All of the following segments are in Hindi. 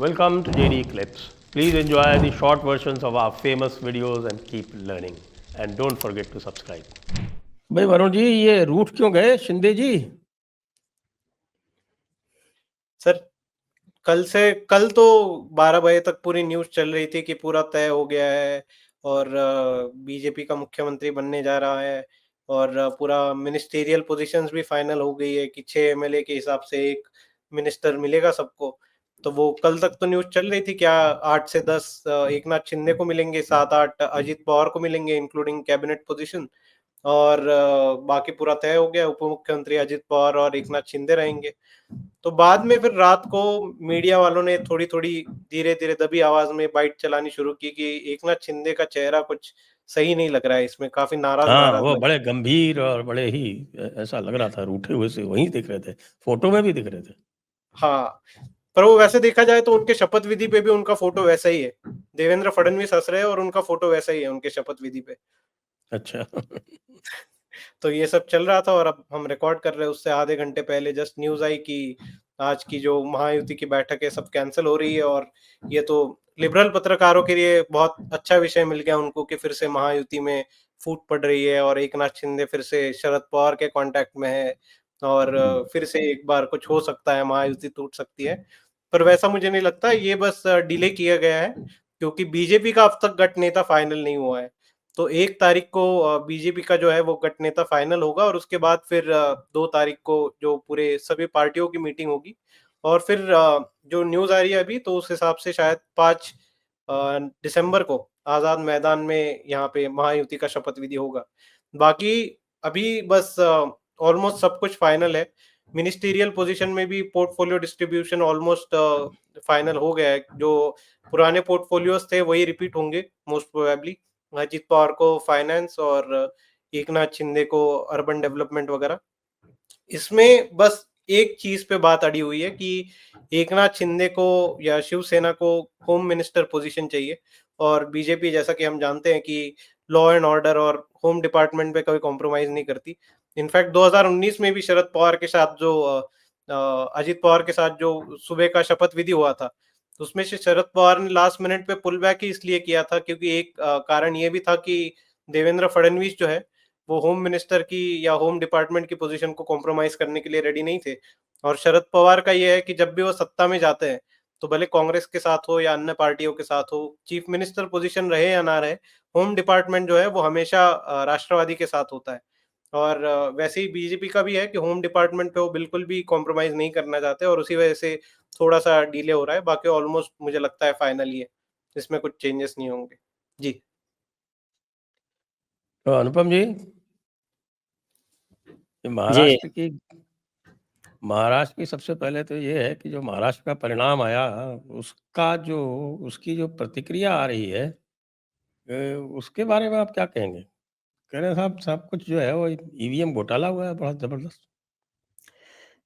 Welcome to JD Clips. Please enjoy the short versions of our famous videos and keep learning. And don't forget to subscribe. भाई वरुण जी, ये रूठ क्यों गए शिंदे जी? सर कल तो 12 बजे तक पूरी न्यूज चल रही थी कि पूरा तय हो गया है और बीजेपी का मुख्यमंत्री बनने जा रहा है और पूरा मिनिस्टेरियल पोजीशंस भी फाइनल हो गई है कि 6 एमएलए के हिसाब से एक मिनिस्टर मिलेगा सबको। तो वो कल तक तो न्यूज चल रही थी क्या 8 से 10 एकनाथ शिंदे को मिलेंगे, 7-8 अजित पवार को मिलेंगे इंक्लूडिंग कैबिनेट पोजीशन और बाकी पूरा तय हो गया, उप मुख्यमंत्री अजित पवार और एकनाथ शिंदे रहेंगे। तो बाद में फिर रात को मीडिया वालों ने थोड़ी थोड़ी धीरे धीरे दबी आवाज में बाइट चलानी शुरू की कि एकनाथ शिंदे का चेहरा कुछ सही नहीं लग रहा है, इसमें काफी नाराज नाराज वो लग बड़े गंभीर और बड़े ही ऐसा लग रहा था, रूठे हुए से वहीं दिख रहे थे, फोटो में भी दिख रहे थे। हाँ, पर वो वैसे देखा जाए तो उनके शपथ विधि पे भी उनका फोटो वैसा ही है। देवेंद्र फडणवीस हंस रहे हैं और उनका फोटो वैसा ही है उनके शपथ विधि पे। अच्छा। तो ये सब चल रहा था और अब हम रिकॉर्ड कर रहे हैं, उससे आधे घंटे पहले जस्ट न्यूज आई कि आज की जो महायुति की बैठक है सब कैंसिल हो रही है और ये तो लिबरल पत्रकारों के लिए बहुत अच्छा विषय मिल गया उनको कि फिर से महायुति में फूट पड़ रही है और एकनाथ शिंदे फिर से शरद पवार के कांटेक्ट में है और फिर से एक बार कुछ हो सकता है, महायुति टूट सकती है। पर वैसा मुझे नहीं लगता, ये बस डिले किया गया है क्योंकि बीजेपी का अब तक गठ नेता फाइनल नहीं हुआ है। तो 1 तारीख को बीजेपी का जो है वो गठ नेता फाइनल होगा और उसके बाद फिर 2 तारीख को जो पूरे सभी पार्टियों की मीटिंग होगी और फिर जो न्यूज़ आ रही है अभी तो उस हिसाब से शायद 5 दिसंबर को आज़ाद मैदान में यहाँ पे महायुति का शपथ विधि होगा। बाकी अभी बस ऑलमोस्ट सब कुछ फाइनल है। मिनिस्टीरियल पोजीशन में भी पोर्टफोलियो डिस्ट्रीब्यूशन ऑलमोस्ट फाइनल हो गया है। जो पुराने पोर्टफोलियोज थे वही रिपीट होंगे मोस्ट प्रोबेबली। अजित पवार को फाइनेंस और एकनाथ शिंदे को अर्बन डेवलपमेंट वगैरह। इसमें बस एक चीज पे बात अड़ी हुई है कि एकनाथ शिंदे को या शिवसेना को होम मिनिस्टर पोजीशन चाहिए और बीजेपी जैसा कि हम जानते हैं कि लॉ एंड ऑर्डर और होम डिपार्टमेंट पे कभी कॉम्प्रोमाइज नहीं करती। इनफैक्ट 2019 में भी शरद पवार के साथ जो अजित पवार के साथ जो सुबह का शपथ विधि हुआ था तो उसमें से शरद पवार ने लास्ट मिनट पे पुल बैक ही इसलिए किया था क्योंकि एक कारण ये भी था कि देवेंद्र फडणवीस जो है वो होम मिनिस्टर की या होम डिपार्टमेंट की पोजीशन को कॉम्प्रोमाइज करने के लिए रेडी नहीं थे। और शरद पवार का ये है कि जब भी वो सत्ता में जाते हैं तो भले कांग्रेस के साथ हो या अन्य पार्टियों के साथ हो, चीफ मिनिस्टर पोजीशन रहे या ना रहे, होम डिपार्टमेंट जो है वो हमेशा राष्ट्रवादी के साथ होता है। और वैसे ही बीजेपी का भी है कि होम डिपार्टमेंट पे वो बिल्कुल भी कॉम्प्रोमाइज नहीं करना चाहते और उसी वजह से थोड़ा सा डिले हो रहा है। बाकी ऑलमोस्ट मुझे लगता है फाइनल ही है, इसमें कुछ चेंजेस नहीं होंगे। जी तो अनुपम जी, महाराष्ट्र की सबसे पहले तो ये है कि जो महाराष्ट्र का परिणाम आया उसका जो उसकी जो प्रतिक्रिया आ रही है उसके बारे में आप क्या कहेंगे? कह रहे हैं साहब सब कुछ जो है वो ईवीएम घोटाला हुआ है बहुत जबरदस्त।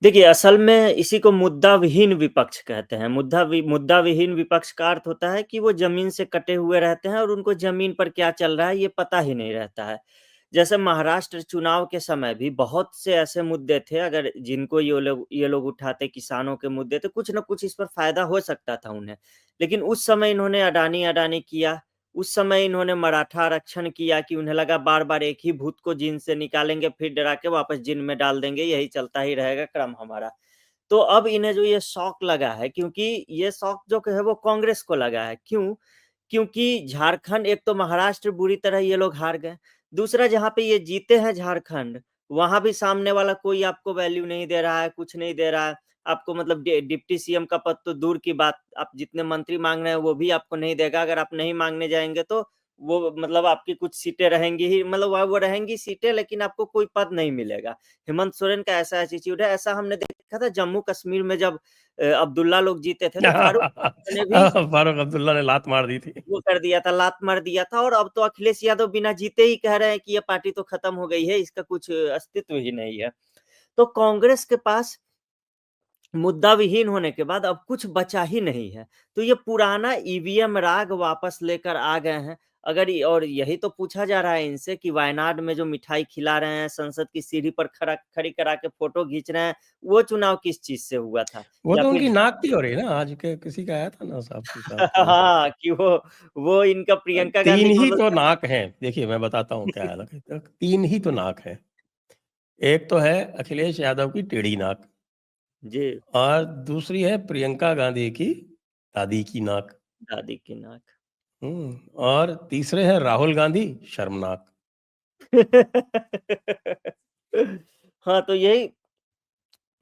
देखिए, असल में इसी को मुद्दा विहीन विपक्ष कहते हैं। मुद्दा विहीन विपक्ष का अर्थ होता है कि वो ज़मीन से कटे हुए रहते हैं और उनको ज़मीन पर क्या चल रहा है ये पता ही नहीं रहता है। जैसे महाराष्ट्र चुनाव के समय भी बहुत से ऐसे मुद्दे थे, अगर जिनको ये लोग उठाते, किसानों के मुद्दे थे, कुछ न कुछ इस पर फ़ायदा हो सकता था उन्हें। लेकिन उस समय इन्होंने अडानी-अडानी किया, उस समय इन्होंने मराठा आरक्षण किया कि उन्हें लगा बार-बार एक ही भूत को जीन से निकालेंगे, फिर डरा के वापस जीन में डाल देंगे, यही चलता ही रहेगा क्रम हमारा। तो अब इन्हें जो ये शॉक लगा है, क्योंकि ये शॉक जो है वो कांग्रेस को लगा है। क्यों? क्योंकि झारखंड, एक तो महाराष्ट्र बुरी तरह ये लोग हार गए, दूसरा जहाँ पे ये जीते हैं झारखंड, वहाँ भी सामने वाला कोई आपको वैल्यू नहीं दे रहा है, कुछ नहीं दे रहा है। आपको मतलब डिप्टी सीएम का पद तो दूर की बात, आप जितने मंत्री माँग रहे हैं वो भी आपको नहीं देगा। अगर आप नहीं माँगने जाएँगे तो वो मतलब आपकी कुछ सीटें रहेंगी ही, मतलब वो रहेंगी सीटें, लेकिन आपको कोई पद नहीं मिलेगा। हेमंत सोरेन का ऐसा एटीट्यूड है। ऐसा हमने देखा था जम्मू कश्मीर में जब अब्दुल्ला लोग जीते थे तो फारूक ने भी फारूक अब्दुल्ला ने लात मार दी थी। वो कर दिया था, लात मार दिया था। और अब तो अखिलेश यादव बिना जीते ही कह रहे हैं कि ये पार्टी तो खत्म हो गई है, इसका कुछ अस्तित्व ही नहीं है। तो कांग्रेस के पास मुद्दा विहीन होने के बाद अब कुछ बचा ही नहीं है। तो ये पुराना ईवीएम राग वापस लेकर आ गए हैं। अगर और यही तो पूछा जा रहा है इनसे कि वायनाड में जो मिठाई खिला रहे हैं, संसद की सीढ़ी पर खड़ी करा के फोटो खींच रहे हैं, वो चुनाव किस चीज़ से हुआ था? वो या तो फिर उनकी नाक की हो रही है ना, आज के किसी का आया था ना साहब के साथ वो। हाँ, कि वो इनका प्रियंका 3 गांधी को ही लोग तो नाक हैं। देखिए मैं बताता हूँ क्या है, 3 ही तो नाक हैं। एक तो है अखिलेश यादव की टेढ़ी नाक जी, और दूसरी है प्रियंका गांधी की दादी की नाक। दादी की नाक। और तीसरे है राहुल गांधी शर्मनाक। हाँ, तो यही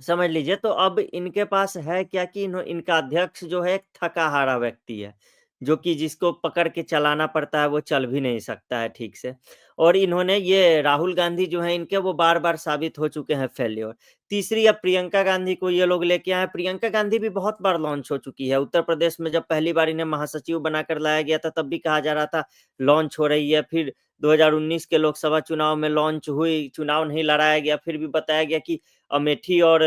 समझ लीजिए तो अब इनके पास है क्या कि इनका अध्यक्ष जो है एक थका-हारा व्यक्ति है, जो कि जिसको पकड़ के चलाना पड़ता है वो चल भी नहीं सकता है ठीक से। और इन्होंने ये राहुल गांधी जो हैं इनके वो बार-बार साबित हो चुके हैं फेल्योर। तीसरी अब प्रियंका गांधी को ये लोग लेके आए हैं, प्रियंका गांधी भी बहुत बार लॉन्च हो चुकी है। उत्तर प्रदेश में जब पहली बार इन्हें महासचिव बनाकर लाया गया था तब भी कहा जा रहा था लॉन्च हो रही है, फिर 2019 के लोकसभा चुनाव में लॉन्च हुई, चुनाव नहीं लड़ाया गया, फिर भी बताया गया कि अमेठी और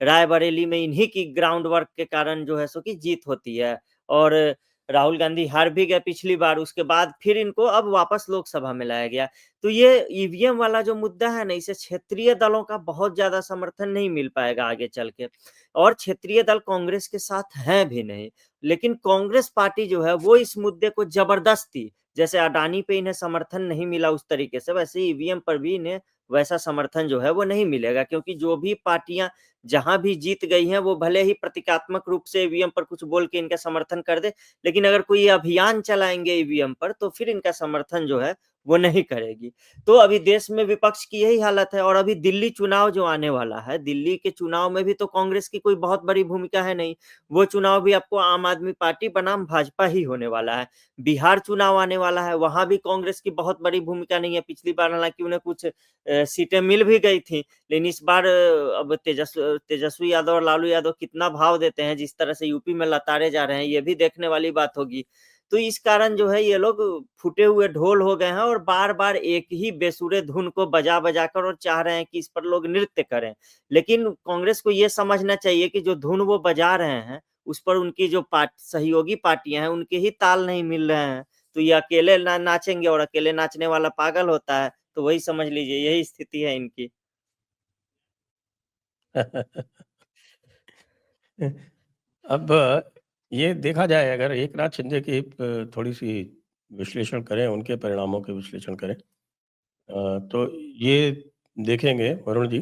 रायबरेली में इन्हीं की ग्राउंड वर्क के कारण जो है सो कि जीत होती है और राहुल गांधी हार भी गए पिछली बार, उसके बाद फिर इनको अब वापस लोकसभा में लाया गया। तो ये ईवीएम वाला जो मुद्दा है ना, इसे क्षेत्रीय दलों का बहुत ज़्यादा समर्थन नहीं मिल पाएगा आगे चल के और क्षेत्रीय दल कांग्रेस के साथ हैं भी नहीं। लेकिन कांग्रेस पार्टी जो है वो इस मुद्दे को ज़बरदस्ती जैसे अडानी पे इन्हें समर्थन नहीं मिला उस तरीके से, वैसे ईवीएम पर भी इन्हें वैसा समर्थन जो है वो नहीं मिलेगा क्योंकि जो भी पार्टियाँ जहाँ भी जीत गई हैं, वो भले ही प्रतीकात्मक रूप से ईवीएम पर कुछ बोल के इनका समर्थन कर दे, लेकिन अगर कोई ये अभियान चलाएँगे ईवीएम पर, तो फिर इनका समर्थन जो है, वो नहीं करेगी। तो अभी देश में विपक्ष की यही हालत है और अभी दिल्ली चुनाव जो आने वाला है, दिल्ली के चुनाव में भी तो कांग्रेस की कोई बहुत बड़ी भूमिका है नहीं। वो चुनाव भी आपको आम आदमी पार्टी बनाम भाजपा ही होने वाला है। बिहार चुनाव आने वाला है, वहाँ भी कांग्रेस की बहुत बड़ी भूमिका नहीं है। पिछली बार हालाँकि उन्हें कुछ सीटें मिल भी गई थी। लेकिन इस बार अब तेजस्वी यादव और लालू यादव कितना भाव देते हैं, जिस तरह से यूपी में लताड़े जा रहे हैं, ये भी देखने वाली बात होगी। तो इस कारण जो है ये लोग फूटे हुए ढोल हो गए हैं और बार-बार एक ही बेसुरे धुन को बजा-बजा कर और चाह रहे हैं कि इस पर लोग नृत्य करें। लेकिन कांग्रेस को ये समझना चाहिए कि जो धुन वो बजा रहे हैं, उस पर उनकी जो सहयोगी पार्टियाँ हैं, उनके ही ताल नहीं मिल रहे हैं। तो ये अकेले नाचेंगे और अकेले नाचने वाला पागल होता है। तो वही समझ लीजिए यही स्थिति है इनकी। अब ये देखा जाए अगर एकनाथ शिंदे की थोड़ी-सी विश्लेषण करें, उनके परिणामों के विश्लेषण करें तो ये देखेंगे वरुण जी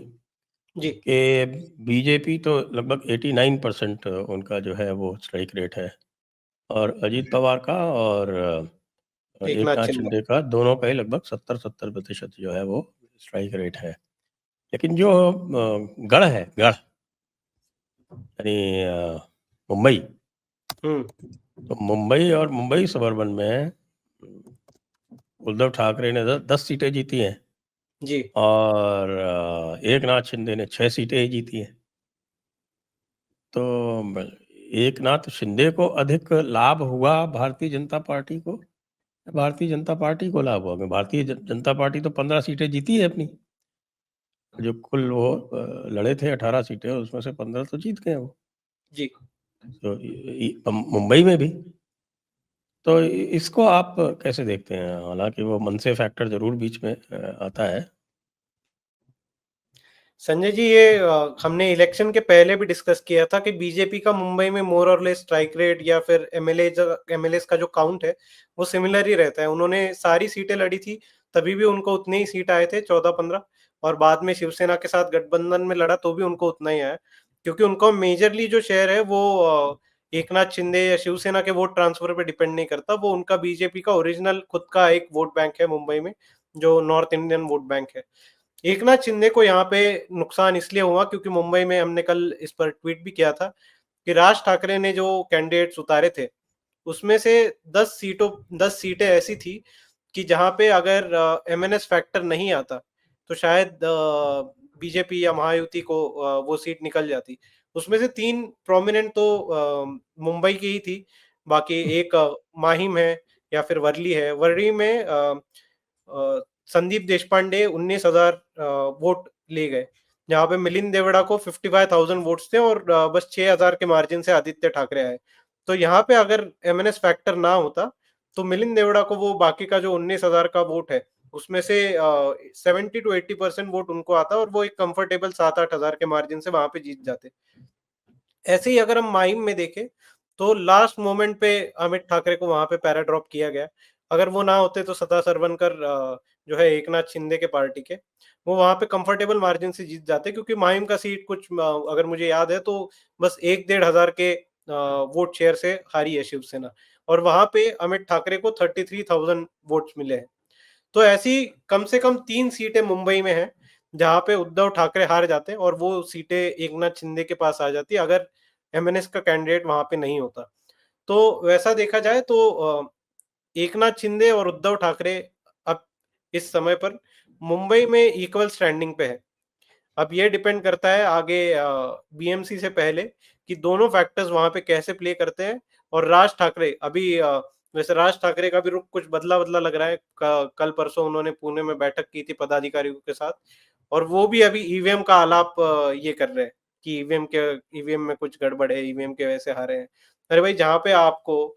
जी। कि बीजेपी तो लगभग 89% उनका जो है वो स्ट्राइक रेट है और अजीत पवार का और एकनाथ एकनाथ शिंदे। शिंदे का दोनों का ही लगभग 70-70% जो है वो स्ट्राइक रेट है। लेकिन जो गढ़ है, गढ़ यानी मुंबई, हुँ। तो मुंबई और मुंबई सबर्बन में उद्धव ठाकरे ने 10 सीटें जीती हैं जी। और एकनाथ शिंदे ने 6 सीटें ही जीती हैं। तो एकनाथ शिंदे को अधिक लाभ हुआ भारतीय जनता पार्टी को? भारतीय जनता पार्टी को लाभ हुआ, भारतीय जनता पार्टी तो 15 सीटें जीती है अपनी। जो कुल वो लड़े थे 18 सीटें, उसमें से 15 तो जीत गए वो। जी। तो मुंबई में भी। तो इसको आप कैसे देखते हैं? हालाँकि वो मनसे फैक्टर ज़रूर बीच में आता है। संजय जी, ये हमने इलेक्शन के पहले भी डिस्कस किया था कि बीजेपी का मुंबई में मोर और लेस स्ट्राइक रेट या फिर एमएलएस का जो काउंट है, वो सिमिलर ही रहता है। उन्होंने सारी सीटें लड़ी थी, तभी भी उनको उतने ही सीट आए थे 14-15 और बाद में शिवसेना के साथ गठबंधन में लड़ा तो भी उनको उतना ही आया। क्योंकि उनको मेजरली जो शेयर है वो एकनाथ शिंदे या शिवसेना के वोट ट्रांसफर पे डिपेंड नहीं करता, वो उनका बीजेपी का ओरिजिनल खुद का एक वोट बैंक है मुंबई में, जो नॉर्थ इंडियन वोट बैंक है। एकनाथ शिंदे को यहाँ पे नुकसान इसलिए हुआ क्योंकि मुंबई में हमने कल इस पर ट्वीट भी किया था कि राज ठाकरे ने जो कैंडिडेट्स उतारे थे उसमें से 10 सीटें ऐसी थी कि जहां पे अगर एमएनएस फैक्टर नहीं आता तो शायद बीजेपी या महायुति को वो सीट निकल जाती। उसमें से 3 प्रोमिनेंट तो मुंबई की ही थी, बाकी एक माहिम है या फिर वर्ली है। वर्ली में संदीप देशपांडे 19,000 वोट ले गए, जहाँ पे मिलिंद देवड़ा को 55,000 वोट्स थे और बस 6,000 के मार्जिन से आदित्य ठाकरे आए। तो यहाँ पे अगर एमएनएस फैक्टर ना होता तो मिलिंद देवड़ा को वो बाकी का जो 19,000 का वोट है उसमें से 70 to 80% वोट उनको आता और वो एक कंफर्टेबल 7-8 हजार के मार्जिन से वहां पे जीत जाते। ऐसे ही अगर हम माहिम में देखें तो लास्ट मोमेंट पे अमित ठाकरे को वहां पे पैरा ड्रॉप किया गया। अगर वो ना होते तो सदा सरवनकर जो है एकनाथ शिंदे के पार्टी के, वो वहां पे कंफर्टेबल मार्जिन से जीत जाते, क्योंकि माहिम का सीट कुछ अगर मुझे याद है तो बस 1-1.5 हजार के वोट शेयर से हारी है शिवसेना, और वहां पे अमित ठाकरे को 33,000 वोट्स मिले हैं। तो ऐसी कम से कम 3 सीटें मुंबई में हैं जहां पे उद्धव ठाकरे हार जाते हैं और वो सीटें एकनाथ शिंदे के पास आ जाती है अगर एमएनएस का कैंडिडेट वहां पे नहीं होता। तो वैसा देखा जाए तो एकनाथ शिंदे और उद्धव ठाकरे अब इस समय पर मुंबई में इक्वल स्टैंडिंग पे है। अब ये डिपेंड करता है आगे बीएमसी से पहले कि दोनों फैक्टर्स वहां पे कैसे प्ले करते हैं। और राज ठाकरे अभी वैसे राज ठाकरे का भी रुख कुछ बदला बदला लग रहा है। कल परसों उन्होंने पुणे में बैठक की थी पदाधिकारियों के साथ, और वो भी अभी ईवीएम का आलाप ये कर रहे हैं कि ईवीएम में कुछ गड़बड़ है, ईवीएम के वजह से हारे हैं। अरे भाई, जहाँ पे आपको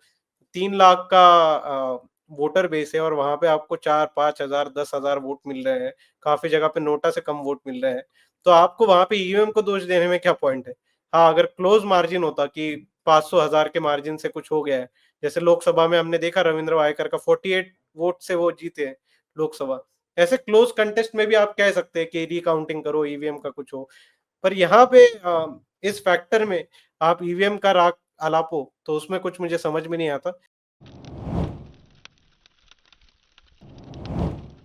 3 लाख का वोटर बेस है और वहां पे आपको 4-5 हजार 10 हजार वोट मिल रहे हैं, काफी जगह पे नोटा से कम वोट मिल रहे हैं, तो आपको वहां पे ईवीएम को दोष देने में क्या पॉइंट है। हाँ, अगर क्लोज मार्जिन होता कि 500 हजार के मार्जिन से कुछ हो गया है, जैसे लोकसभा में हमने देखा रविंद्र वायकर का 48 वोट से वो जीते हैं लोकसभा, ऐसे क्लोज कंटेस्ट में भी आप कह सकते हैं कि रिकाउंटिंग करो, ईवीएम का कुछ हो। पर यहाँ पे इस फैक्टर में आप ईवीएम का राग आलापो तो उसमें कुछ मुझे समझ में नहीं आता।